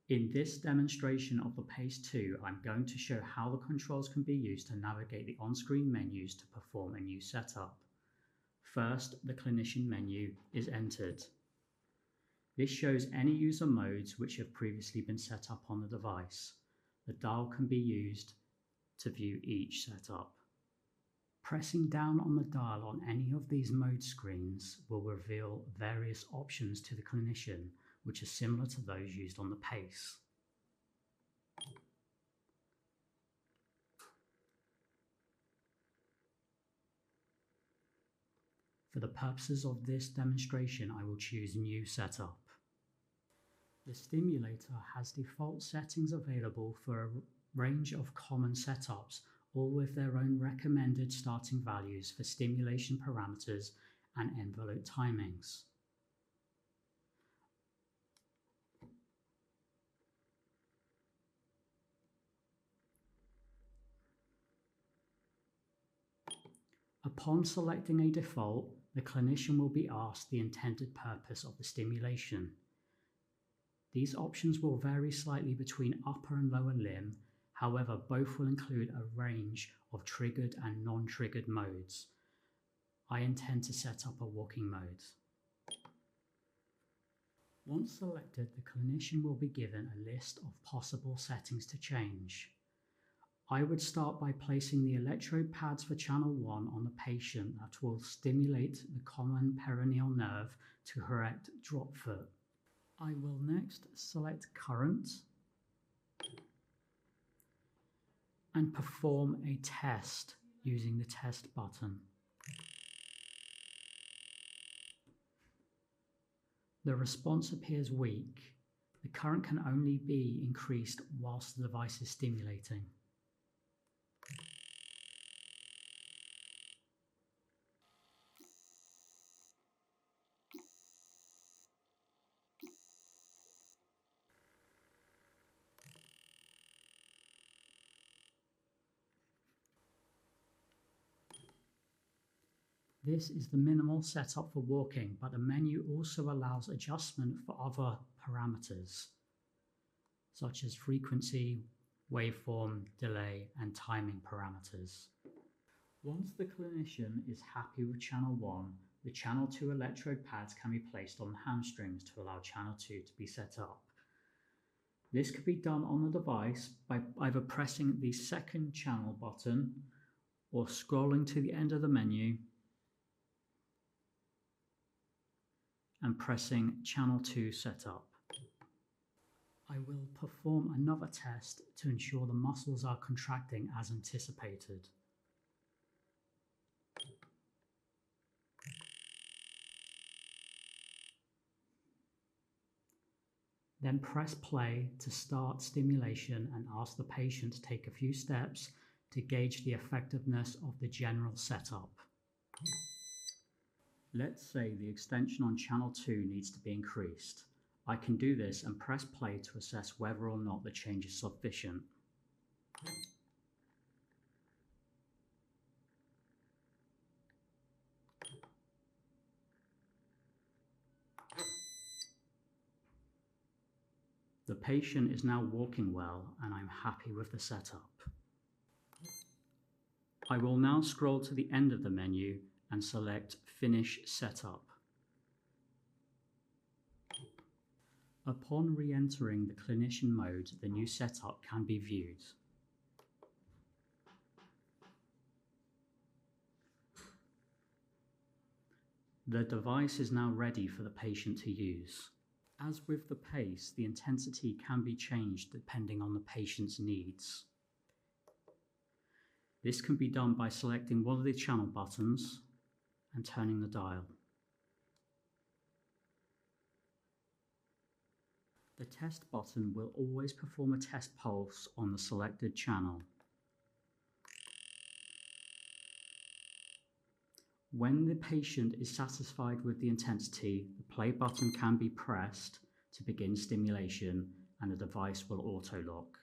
In this demonstration of the PACE 2, I'm going to show how the controls can be used to navigate the on-screen menus to perform a new setup. First, the clinician menu is entered. This shows any user modes which have previously been set up on the device. The dial can be used to view each setup. Pressing down on the dial on any of these mode screens will reveal various options to the clinician, which are similar to those used on the PACE. For the purposes of this demonstration, I will choose New Setup. The stimulator has default settings available for a range of common setups, all with their own recommended starting values for stimulation parameters and envelope timings. Upon selecting a default, the clinician will be asked the intended purpose of the stimulation. These options will vary slightly between upper and lower limb. However, both will include a range of triggered and non-triggered modes. I intend to set up a walking mode. Once selected, the clinician will be given a list of possible settings to change. I would start by placing the electrode pads for channel 1 on the patient that will stimulate the common peroneal nerve to correct drop foot. I will next select current and perform a test using the test button. The response appears weak. The current can only be increased whilst the device is stimulating. This is the minimal setup for walking, but the menu also allows adjustment for other parameters, such as frequency, waveform, delay, and timing parameters. Once the clinician is happy with channel 1, the channel 2 electrode pads can be placed on the hamstrings to allow channel 2 to be set up. This could be done on the device by either pressing the second channel button or scrolling to the end of the menu and pressing channel 2 setup. I will perform another test to ensure the muscles are contracting as anticipated. Then press play to start stimulation and ask the patient to take a few steps to gauge the effectiveness of the general setup. Let's say the extension on channel 2 needs to be increased. I can do this and press play to assess whether or not the change is sufficient. The patient is now walking well and I'm happy with the setup. I will now scroll to the end of the menu and select Finish Setup. Upon re-entering the clinician mode, the new setup can be viewed. The device is now ready for the patient to use. As with the PACE, the intensity can be changed depending on the patient's needs. This can be done by selecting one of the channel buttons and turning the dial. The test button will always perform a test pulse on the selected channel. When the patient is satisfied with the intensity, the play button can be pressed to begin stimulation and the device will auto-lock.